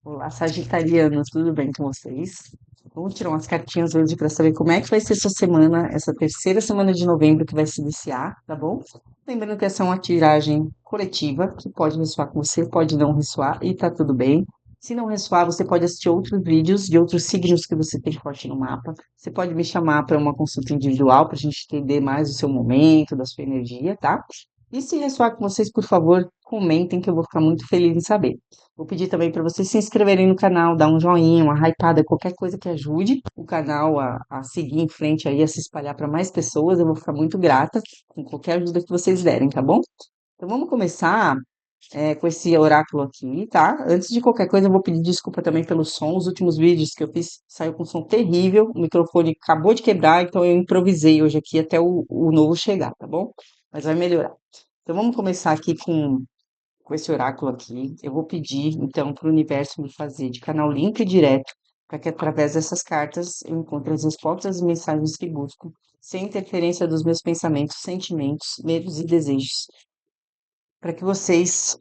Olá, sagitarianos, tudo bem com vocês? Vamos tirar umas cartinhas hoje para saber como é que vai ser sua semana, essa terceira semana de novembro que vai se iniciar, tá bom? Lembrando que essa é uma tiragem coletiva, que pode ressoar com você, pode não ressoar e tá tudo bem. Se não ressoar, você pode assistir outros vídeos de outros signos que você tem forte no mapa. Você pode me chamar para uma consulta individual para a gente entender mais o seu momento, da sua energia, tá? E se ressoar com vocês, por favor, comentem que eu vou ficar muito feliz em saber. Vou pedir também para vocês se inscreverem no canal, dar um joinha, uma hypada, qualquer coisa que ajude o canal a seguir em frente aí, a se espalhar para mais pessoas. Eu vou ficar muito grata com qualquer ajuda que vocês derem, tá bom? Então vamos começar com esse oráculo aqui, tá? Antes de qualquer coisa, eu vou pedir desculpa também pelo som. Os últimos vídeos que eu fiz saiu com som terrível, o microfone acabou de quebrar, então eu improvisei hoje aqui até o novo chegar, tá bom? Mas vai melhorar. Então vamos começar aqui com esse oráculo aqui. Eu vou pedir, então, para o universo me fazer de canal limpo e direto, para que através dessas cartas eu encontre as respostas e mensagens que busco, sem interferência dos meus pensamentos, sentimentos, medos e desejos, para que vocês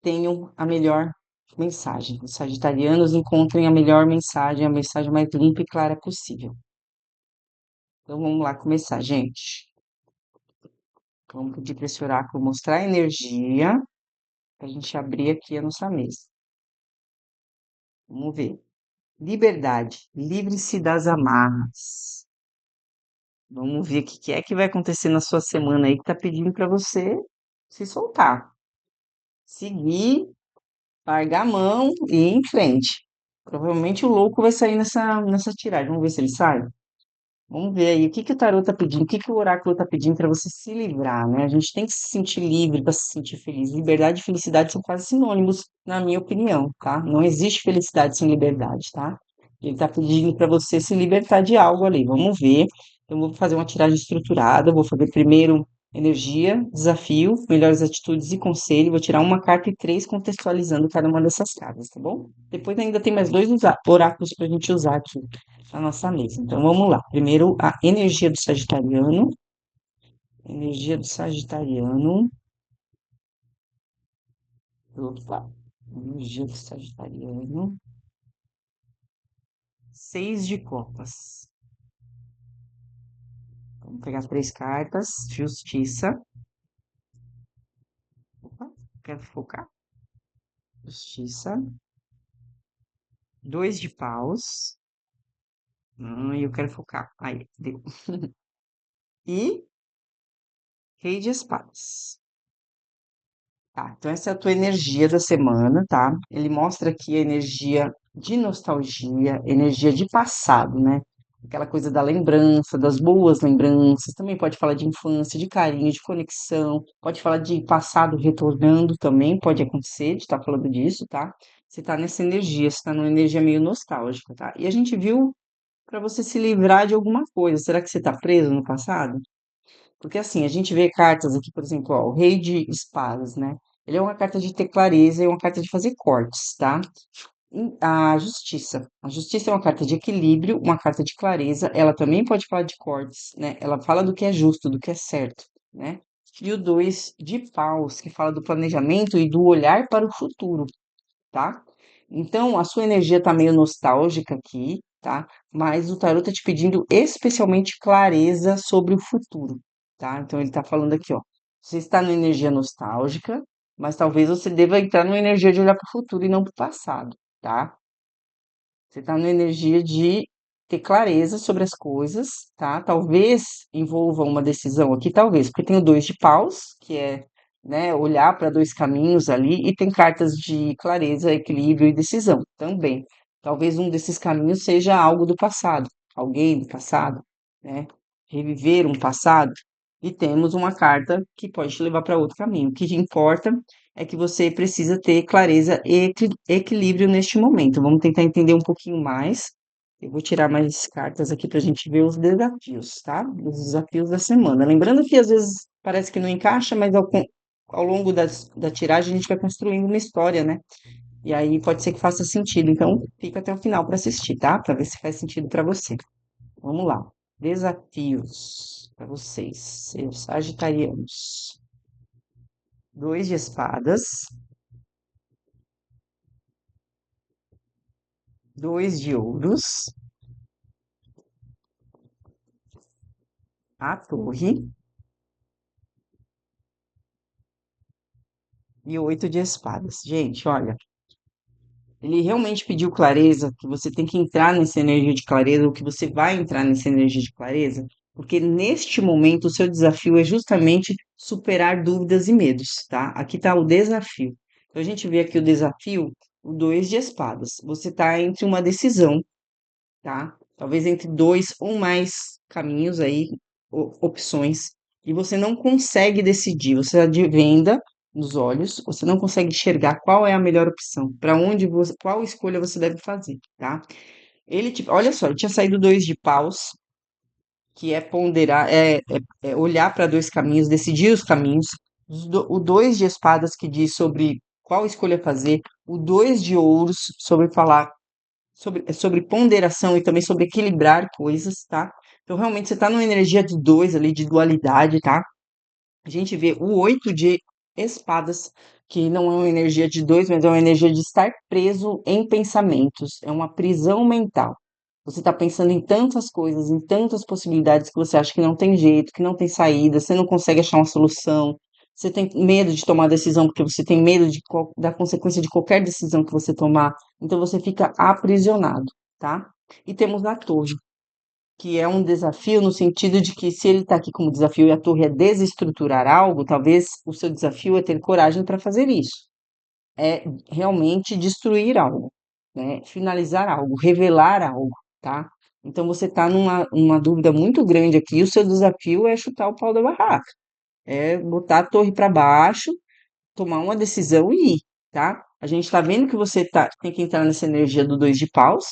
tenham a melhor mensagem. Os sagitarianos encontrem a melhor mensagem, a mensagem mais limpa e clara possível. Então vamos lá começar, gente. Vamos pedir para esse oráculo mostrar a energia, para a gente abrir aqui a nossa mesa. Vamos ver. Liberdade, livre-se das amarras. Vamos ver o que é que vai acontecer na sua semana aí que tá pedindo para você se soltar, seguir, largar a mão e ir em frente. Provavelmente o louco vai sair nessa tiragem. Vamos ver se ele sai. Vamos ver aí o que o tarô tá pedindo, o que o oráculo tá pedindo para você se livrar, né? A gente tem que se sentir livre para se sentir feliz. Liberdade e felicidade são quase sinônimos, na minha opinião, tá? Não existe felicidade sem liberdade, tá? Ele tá pedindo para você se libertar de algo ali. Vamos ver. Eu vou fazer uma tiragem estruturada. Vou fazer primeiro energia, desafio, melhores atitudes e conselho. Vou tirar uma carta e três contextualizando cada uma dessas cartas, tá bom? Depois ainda tem mais dois oráculos para a gente usar aqui a nossa mesa. Então vamos lá. Primeiro, a energia do Sagitariano. Energia do Sagitariano. Opa. Energia do Sagitariano. Seis de copas. Vamos pegar três cartas. Justiça. Opa, quero focar. Justiça. Dois de paus. Eu quero focar. Aí, deu. E rei de espadas. Tá, então essa é a tua energia da semana, tá? Ele mostra aqui a energia de nostalgia, energia de passado, né? Aquela coisa da lembrança, das boas lembranças. Também pode falar de infância, de carinho, de conexão. Pode falar de passado retornando também, pode acontecer de estar falando disso, tá? Você tá nessa energia, você tá numa energia meio nostálgica, tá? E a gente viu para você se livrar de alguma coisa. Será que você tá preso no passado? Porque assim, a gente vê cartas aqui, por exemplo, ó, o Rei de Espadas, né? Ele é uma carta de ter clareza e uma carta de fazer cortes, tá? A Justiça. A Justiça é uma carta de equilíbrio, uma carta de clareza. Ela também pode falar de cortes, né? Ela fala do que é justo, do que é certo, né? E o dois de paus, que fala do planejamento e do olhar para o futuro, tá? Então, a sua energia tá meio nostálgica aqui, tá? Mas o tarot tá te pedindo especialmente clareza sobre o futuro, tá? Então, ele tá falando aqui, ó. Você está numa energia nostálgica, mas talvez você deva entrar numa energia de olhar para o futuro e não para o passado, tá? Você está numa energia de ter clareza sobre as coisas, tá? Talvez envolva uma decisão aqui, talvez, porque tem o dois de paus, que é, né, olhar para dois caminhos ali, e tem cartas de clareza, equilíbrio e decisão também. Talvez um desses caminhos seja algo do passado, alguém do passado, né? Reviver um passado. E temos uma carta que pode te levar para outro caminho. O que importa é que você precisa ter clareza e equilíbrio neste momento. Vamos tentar entender um pouquinho mais. Eu vou tirar mais cartas aqui para a gente ver os desafios, tá? Os desafios da semana. Lembrando que às vezes parece que não encaixa, mas ao longo da tiragem a gente vai construindo uma história, né? E aí pode ser que faça sentido. Então, fica até o final para assistir, tá? Para ver se faz sentido para você. Vamos lá. Desafios para vocês, seus sagitarianos. Dois de espadas. dois de ouros, a torre e oito de espadas. Gente, olha, ele realmente pediu clareza, que você tem que entrar nessa energia de clareza, ou que você vai entrar nessa energia de clareza, porque neste momento o seu desafio é justamente superar dúvidas e medos, tá? Aqui tá o desafio. Então a gente vê aqui o desafio, o dois de espadas. Você tá entre uma decisão, tá? Talvez entre dois ou mais caminhos aí, opções, e você não consegue decidir, você está de venda nos olhos, você não consegue enxergar qual é a melhor opção, para onde você, qual escolha você deve fazer, tá? Ele, tipo, olha só, ele tinha saído dois de paus, que é ponderar, é olhar para dois caminhos, decidir os caminhos, o dois de espadas que diz sobre qual escolha fazer, o dois de ouros sobre falar sobre ponderação e também sobre equilibrar coisas, tá? Então, realmente, você tá numa energia de dois ali, de dualidade, tá? A gente vê o oito de espadas, que não é uma energia de dois, mas é uma energia de estar preso em pensamentos. É uma prisão mental. Você está pensando em tantas coisas, em tantas possibilidades que você acha que não tem jeito, que não tem saída, você não consegue achar uma solução. Você tem medo de tomar decisão porque você tem medo da consequência de qualquer decisão que você tomar. Então você fica aprisionado, tá? E temos a torre, que é um desafio no sentido de que se ele está aqui como desafio e a torre é desestruturar algo, talvez o seu desafio é ter coragem para fazer isso. É realmente destruir algo, né? Finalizar algo, revelar algo, tá? Então você está numa dúvida muito grande aqui, o seu desafio é chutar o pau da barraca, é botar a torre para baixo, tomar uma decisão e ir, tá? A gente está vendo que você tem que entrar nessa energia do dois de paus,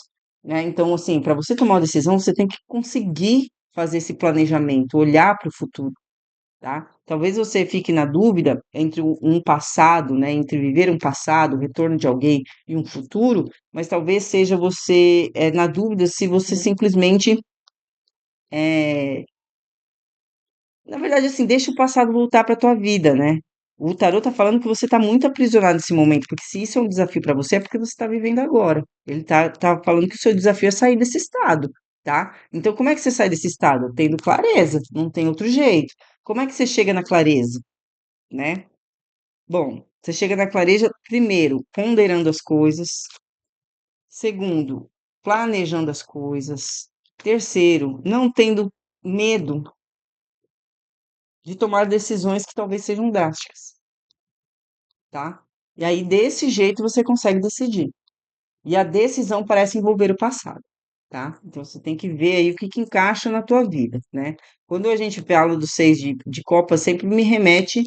né? Então, assim, para você tomar uma decisão, você tem que conseguir fazer esse planejamento, olhar para o futuro, tá? Talvez você fique na dúvida entre um passado, né? Entre viver um passado, o retorno de alguém e um futuro, mas talvez seja você na dúvida se você simplesmente na verdade, assim, deixa o passado voltar para tua vida, né? O tarô tá falando que você tá muito aprisionado nesse momento, porque se isso é um desafio para você, é porque você tá vivendo agora. Ele tá falando que o seu desafio é sair desse estado, tá? Então, como é que você sai desse estado? Tendo clareza, não tem outro jeito. Como é que você chega na clareza, né? Bom, você chega na clareza, primeiro, ponderando as coisas. Segundo, planejando as coisas. Terceiro, não tendo medo de tomar decisões que talvez sejam drásticas, tá? E aí, desse jeito, você consegue decidir. E a decisão parece envolver o passado, tá? Então, você tem que ver aí o que encaixa na tua vida, né? Quando a gente fala do seis de copas, sempre me remete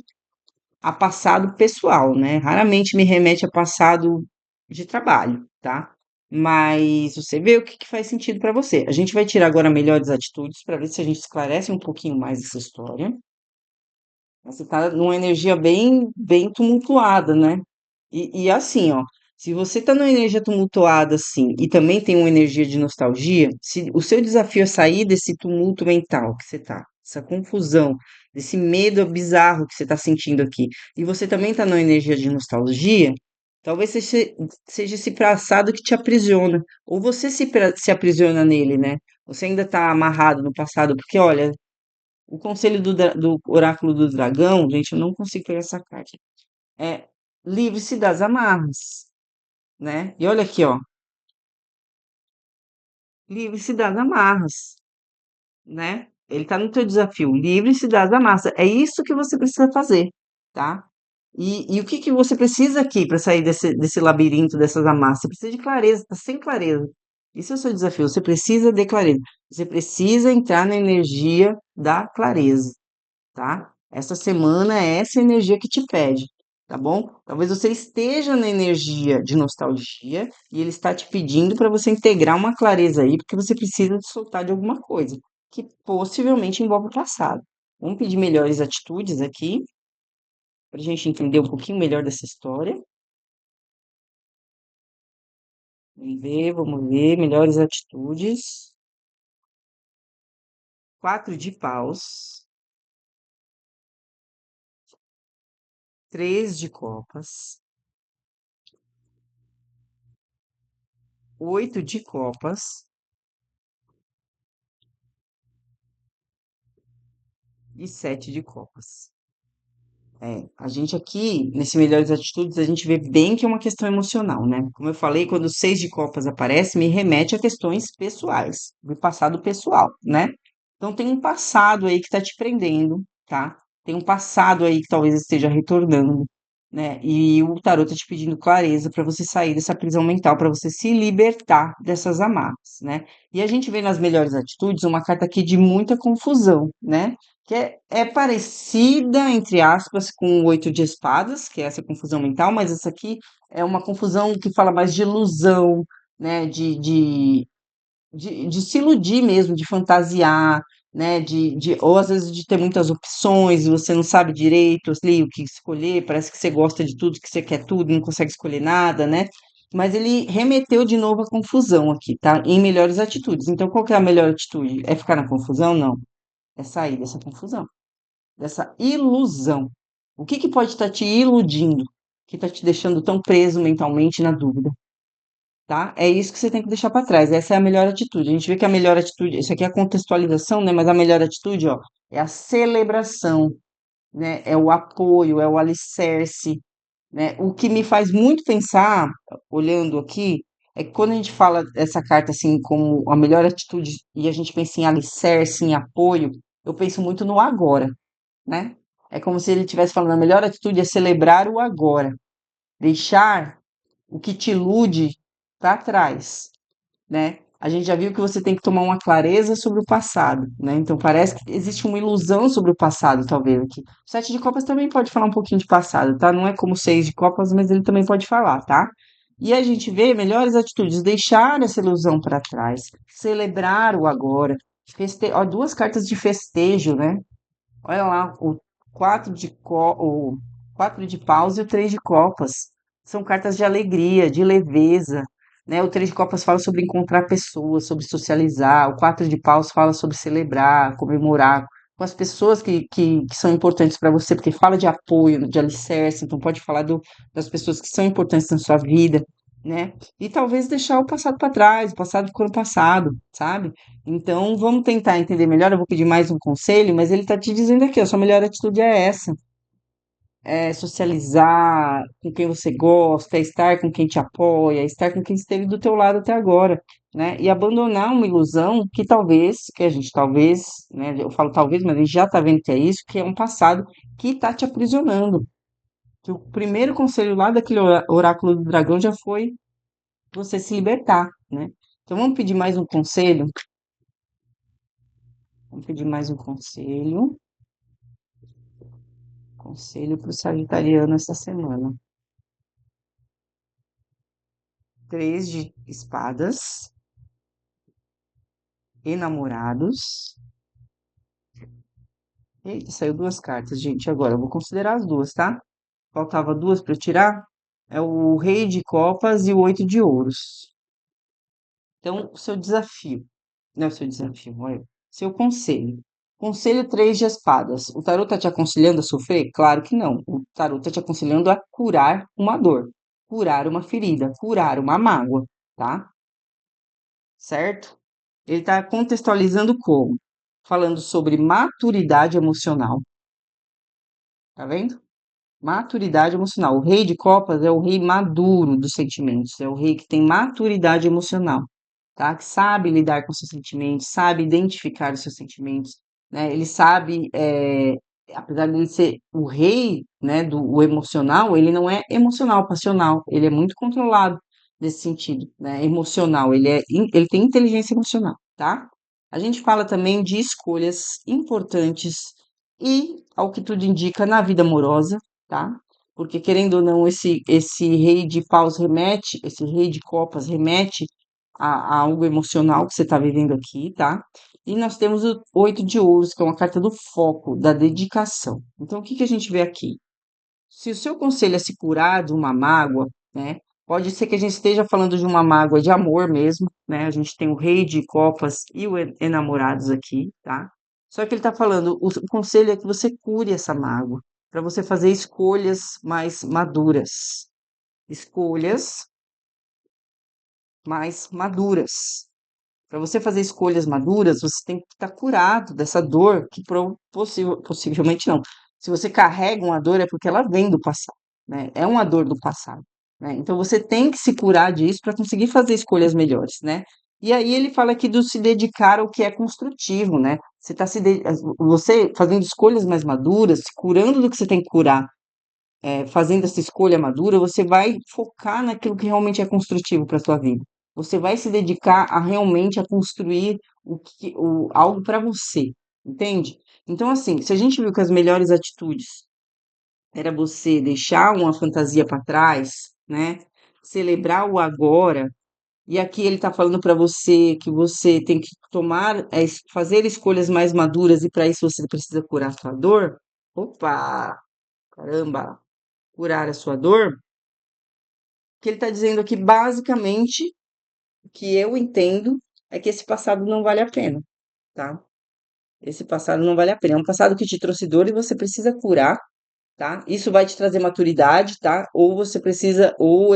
a passado pessoal, né? Raramente me remete a passado de trabalho, tá? Mas você vê o que faz sentido para você. A gente vai tirar agora melhores atitudes para ver se a gente esclarece um pouquinho mais essa história. Você tá numa energia bem tumultuada, né? E assim, ó, se você tá numa energia tumultuada assim e também tem uma energia de nostalgia, se o seu desafio é sair desse tumulto mental que você tá, essa confusão, desse medo bizarro que você tá sentindo aqui, e você também tá numa energia de nostalgia, talvez seja esse passado que te aprisiona, ou você se aprisiona nele, né? Você ainda tá amarrado no passado, porque olha, o conselho do oráculo do dragão, gente, eu não consigo pegar essa carta. É livre-se das amarras, né? E olha aqui, ó, livre-se das amarras, né? Ele tá no teu desafio, livre-se das amarras. É isso que você precisa fazer, tá? E o que que você precisa aqui para sair desse labirinto, dessas amarras? Você precisa de clareza, tá sem clareza. Isso é o seu desafio, você precisa de clareza. Você precisa entrar na energia da clareza, tá? Essa semana é essa energia que te pede, tá bom? Talvez você esteja na energia de nostalgia e ele está te pedindo para você integrar uma clareza aí, porque você precisa de soltar de alguma coisa que possivelmente envolve o passado. Vamos pedir melhores atitudes aqui, para a gente entender um pouquinho melhor dessa história. Vamos ver, melhores atitudes. Quatro de paus, três de copas, 8 de copas e 7 de copas. A gente aqui, nesse Melhores Atitudes, a gente vê bem que é uma questão emocional, né? Como eu falei, quando o 6 de copas aparece, me remete a questões pessoais, do passado pessoal, né? Então tem um passado aí que tá te prendendo, tá? Tem um passado aí que talvez esteja retornando, né? E o tarô tá te pedindo clareza para você sair dessa prisão mental, para você se libertar dessas amarras, né? E a gente vê nas Melhores Atitudes uma carta aqui de muita confusão, né? Que é parecida, entre aspas, com o oito de espadas, que é essa confusão mental, mas essa aqui é uma confusão que fala mais de ilusão, né? De se iludir mesmo, de fantasiar, né? Ou às vezes de ter muitas opções, e você não sabe direito ali, o que escolher, parece que você gosta de tudo, que você quer tudo, não consegue escolher nada, né? Mas ele remeteu de novo à confusão aqui, tá? Em melhores atitudes. Então, qual que é a melhor atitude? É ficar na confusão? Não. É sair dessa confusão, dessa ilusão. O que que pode estar te iludindo, que está te deixando tão preso mentalmente na dúvida, tá? É isso que você tem que deixar para trás. Essa é a melhor atitude. A gente vê que a melhor atitude, isso aqui é a contextualização, né? Mas a melhor atitude, ó, é a celebração, né? É o apoio, é o alicerce, né? O que me faz muito pensar, olhando aqui, é que quando a gente fala essa carta assim como a melhor atitude e a gente pensa em alicerce, em apoio, eu penso muito no agora, né? É como se ele estivesse falando, a melhor atitude é celebrar o agora, deixar o que te ilude para trás, né? A gente já viu que você tem que tomar uma clareza sobre o passado, né? Então parece que existe uma ilusão sobre o passado, talvez aqui. O sete de copas também pode falar um pouquinho de passado, tá? Não é como o seis de copas, mas ele também pode falar, tá? E a gente vê melhores atitudes, deixar essa ilusão para trás, celebrar o agora, ó, duas cartas de festejo, né? Olha lá, o quatro de paus e o três de copas. São cartas de alegria, de leveza, né? O três de copas fala sobre encontrar pessoas, sobre socializar. O quatro de paus fala sobre celebrar, comemorar com as pessoas que são importantes para você, porque fala de apoio, de alicerce, então pode falar das pessoas que são importantes na sua vida, né? E talvez deixar o passado para trás, o passado ficou no passado, sabe? Então, vamos tentar entender melhor. Eu vou pedir mais um conselho, mas ele está te dizendo aqui, a sua melhor atitude é essa: é socializar com quem você gosta, é estar com quem te apoia, é estar com quem esteve do teu lado até agora, né? E abandonar uma ilusão que a gente talvez, né? Eu falo talvez, mas a gente já está vendo que é isso, que é um passado que está te aprisionando. Que o primeiro conselho lá daquele oráculo do dragão já foi você se libertar, né? Então, vamos pedir mais um conselho. Vamos pedir mais um conselho. Conselho para o sagitariano essa semana. Três de espadas, enamorados. Eita, saiu duas cartas, gente. Agora, eu vou considerar as duas, tá? Faltava duas para eu tirar. É o rei de copas e o oito de ouros. Então, o seu desafio. Não é o seu desafio, olha. Seu conselho. Conselho três de espadas. O tarot tá te aconselhando a sofrer? Claro que não. O tarot tá te aconselhando a curar uma dor, curar uma ferida, curar uma mágoa, tá? Certo? Ele está contextualizando como? Falando sobre maturidade emocional, tá vendo? Maturidade emocional. O rei de copas é o rei maduro dos sentimentos, é o rei que tem maturidade emocional, tá? Que sabe lidar com seus sentimentos, sabe identificar os seus sentimentos, né? Ele sabe, apesar de ele ser o rei, né, do o emocional, ele não é emocional, passional, ele é muito controlado nesse sentido, né? Emocional, ele tem inteligência emocional, tá? A gente fala também de escolhas importantes e, ao que tudo indica, na vida amorosa, tá? Porque, querendo ou não, esse rei de paus remete, esse rei de copas remete a algo emocional que você está vivendo aqui, tá? E nós temos o oito de ouros, que é uma carta do foco, da dedicação. Então, o que que a gente vê aqui? Se o seu conselho é se curar de uma mágoa, né? Pode ser que a gente esteja falando de uma mágoa de amor mesmo, né? A gente tem o rei de copas e o enamorados aqui, tá? Só que ele tá falando, o conselho é que você cure essa mágoa, para você fazer escolhas mais maduras. Escolhas mais maduras. Para você fazer escolhas maduras, você tem que estar curado dessa dor que possivelmente não. Se você carrega uma dor é porque ela vem do passado, né? É uma dor do passado, né? Então você tem que se curar disso para conseguir fazer escolhas melhores, né? E aí ele fala aqui do se dedicar ao que é construtivo, né? Você fazendo escolhas mais maduras, se curando do que você tem que curar, fazendo essa escolha madura, você vai focar naquilo que realmente é construtivo para a sua vida. Você vai se dedicar a realmente a construir algo para você, entende? Então, assim, se a gente viu que as melhores atitudes era você deixar uma fantasia para trás, né? Celebrar o agora. E aqui ele está falando para você que você tem que fazer escolhas mais maduras e para isso você precisa curar a sua dor. Opa, caramba! Curar a sua dor, que ele está dizendo aqui, basicamente, o que eu entendo é que esse passado não vale a pena, tá? Esse passado não vale a pena. É um passado que te trouxe dor e você precisa curar, tá? Isso vai te trazer maturidade, tá? Ou você precisa, ou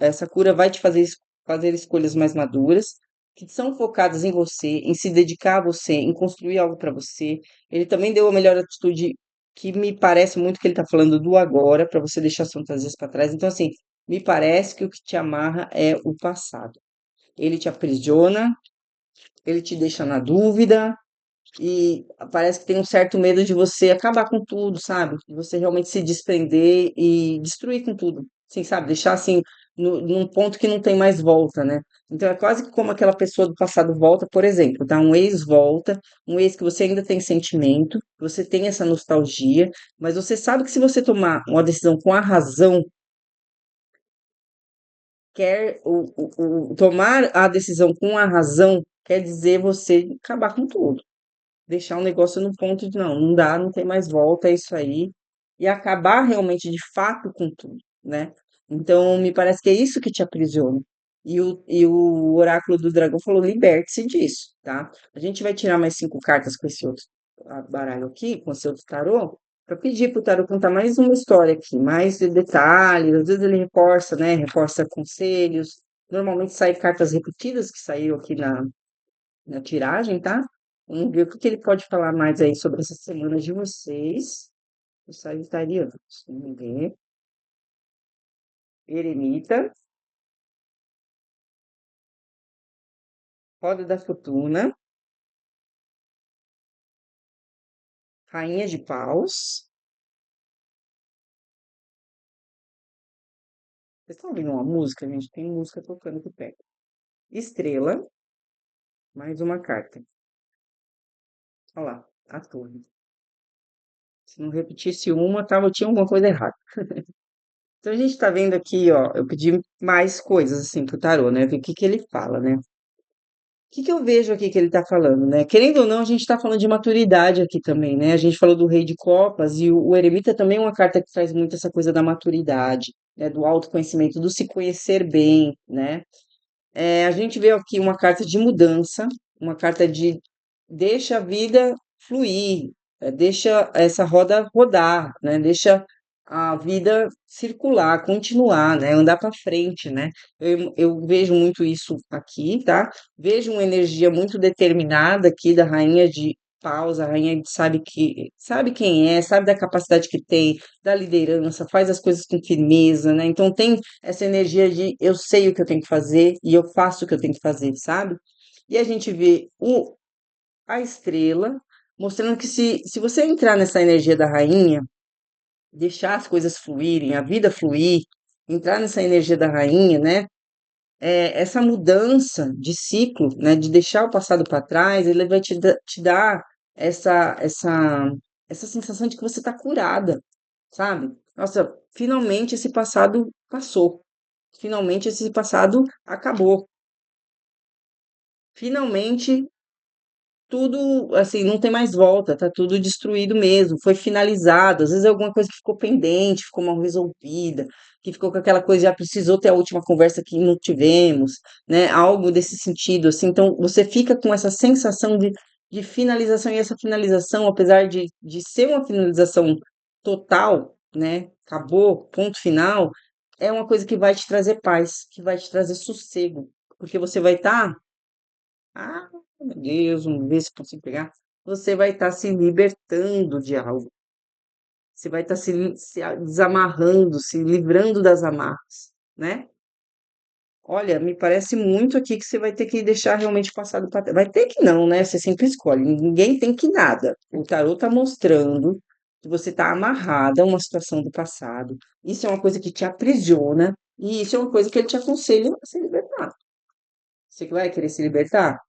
essa cura vai te fazer escolhas mais maduras, que são focadas em você, em se dedicar a você, em construir algo para você. Ele também deu a melhor atitude, que me parece muito que ele está falando do agora, para você deixar as fantasias para trás. Então, assim, me parece que o que te amarra é o passado. Ele te aprisiona, ele te deixa na dúvida, e parece que tem um certo medo de você acabar com tudo, sabe? De você realmente se desprender e destruir com tudo. Assim, sabe? Deixar assim num ponto que não tem mais volta, né? Então é quase que como aquela pessoa do passado volta, por exemplo, tá? Um ex volta, um ex que você ainda tem sentimento, você tem essa nostalgia, mas você sabe que se você tomar uma decisão com a razão, tomar a decisão com a razão quer dizer você acabar com tudo, deixar um negócio no ponto de não, não dá, não tem mais volta, é isso aí, e acabar realmente de fato com tudo, né? Então, me parece que é isso que te aprisiona. E o oráculo do dragão falou: liberte-se disso, tá? A gente vai tirar mais 5 cartas com esse outro baralho aqui, com esse outro tarô, para pedir pro tarô contar mais uma história aqui, mais de detalhes. Às vezes ele reforça, né? Reforça conselhos. Normalmente sai cartas repetidas que saíram aqui na tiragem, tá? Vamos ver o que que ele pode falar mais aí sobre essa semana de vocês, os sagitarianos. Vamos ver. Eremita, Roda da Fortuna, Rainha de Paus. Vocês estão ouvindo uma música, gente? Tem música tocando aqui perto. Estrela, mais uma carta. Olha lá, a torre. Se não repetisse uma, tinha alguma coisa errada. Então a gente tá vendo aqui, ó, eu pedi mais coisas assim pro tarô, né? Ver o que que ele fala, né? Que eu vejo aqui que ele está falando, né? Querendo ou não, a gente está falando de maturidade aqui também, né? A gente falou do Rei de Copas e o Eremita também é uma carta que traz muito essa coisa da maturidade, né? Do autoconhecimento, do se conhecer bem, né? A gente vê aqui uma carta de mudança, uma carta de deixa a vida fluir, deixa essa roda rodar, né? Deixa a vida circular, continuar, né? Andar para frente, né? Eu vejo muito isso aqui, tá? Vejo uma energia muito determinada aqui da rainha de paus, a rainha sabe quem é, sabe da capacidade que tem, da liderança, faz as coisas com firmeza, né? Então tem essa energia de eu sei o que eu tenho que fazer e eu faço o que eu tenho que fazer, sabe? E a gente vê a estrela mostrando que se você entrar nessa energia da rainha, deixar as coisas fluírem, a vida fluir, entrar nessa energia da rainha, né? Essa mudança de ciclo, né? De deixar o passado para trás, ele vai te dar essa, essa, essa sensação de que você está curada, sabe? Nossa, finalmente esse passado passou. Finalmente esse passado acabou. Finalmente tudo, assim, não tem mais volta, tá tudo destruído mesmo, foi finalizado. Às vezes é alguma coisa que ficou pendente, ficou mal resolvida, que ficou com aquela coisa, já precisou ter a última conversa que não tivemos, né? Algo desse sentido, assim. Então, você fica com essa sensação de finalização, e essa finalização, apesar de ser uma finalização total, né? Acabou, ponto final, é uma coisa que vai te trazer paz, que vai te trazer sossego, porque você vai estar, ah, meu Deus, vamos ver se consigo pegar. Você vai estar se libertando de algo. Você vai estar desamarrando, se livrando das amarras, né? Olha, me parece muito aqui que você vai ter que deixar realmente o passado para trás. Vai ter que não, né? Você sempre escolhe. Ninguém tem que nada. O tarô tá mostrando que você tá amarrada a uma situação do passado. Isso é uma coisa que te aprisiona e isso é uma coisa que ele te aconselha a se libertar. Você que vai querer se libertar?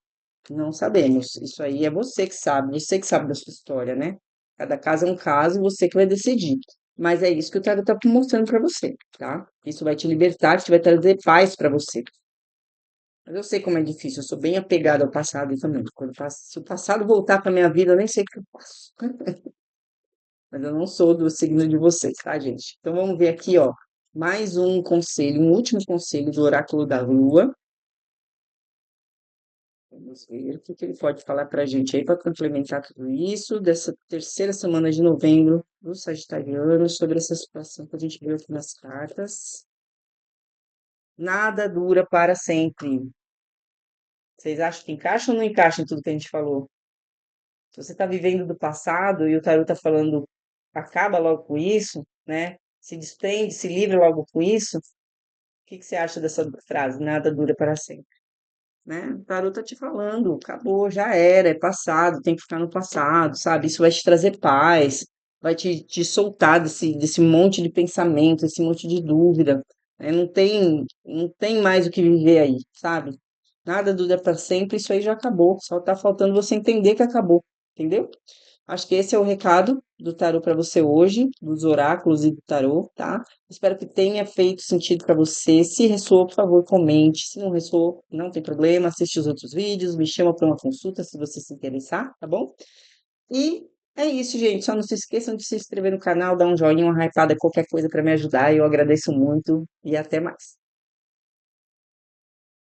Não sabemos. Isso aí é você que sabe da sua história, né? Cada caso é um caso, você que vai decidir. Mas é isso que o tarot tá mostrando para você, tá? Isso vai te libertar, que vai trazer paz para você. Mas eu sei como é difícil, eu sou bem apegada ao passado também. Se o passado voltar para minha vida, eu nem sei o que eu faço. Mas eu não sou do signo de vocês, tá, gente? Então vamos ver aqui, ó. Mais um conselho, um último conselho do oráculo da Lua. Vamos ver o que que ele pode falar pra gente aí para complementar tudo isso, dessa terceira semana de novembro do Sagitariano, sobre essa situação que a gente viu aqui nas cartas. Nada dura para sempre. Vocês acham que encaixa ou não encaixa em tudo que a gente falou? Se você está vivendo do passado e o tarot está falando acaba logo com isso, né? Se desprende, se livra logo com isso. O que que você acha dessa frase? Nada dura para sempre, né? O tarot tá te falando, acabou, já era, é passado, tem que ficar no passado, sabe? Isso vai te trazer paz, vai te soltar desse monte de pensamento, esse monte de dúvida, né? Não tem mais o que viver aí, sabe? Nada dura para sempre, isso aí já acabou. Só tá faltando você entender que acabou, entendeu? Acho que esse é o recado do tarô para você hoje, dos oráculos e do tarô, tá? Espero que tenha feito sentido para você. Se ressoou, por favor, comente. Se não ressoou, não tem problema, assiste os outros vídeos, me chama para uma consulta se você se interessar, tá bom? E é isso, gente. Só não se esqueçam de se inscrever no canal, dar um joinha, uma hypada, qualquer coisa para me ajudar. Eu agradeço muito e até mais.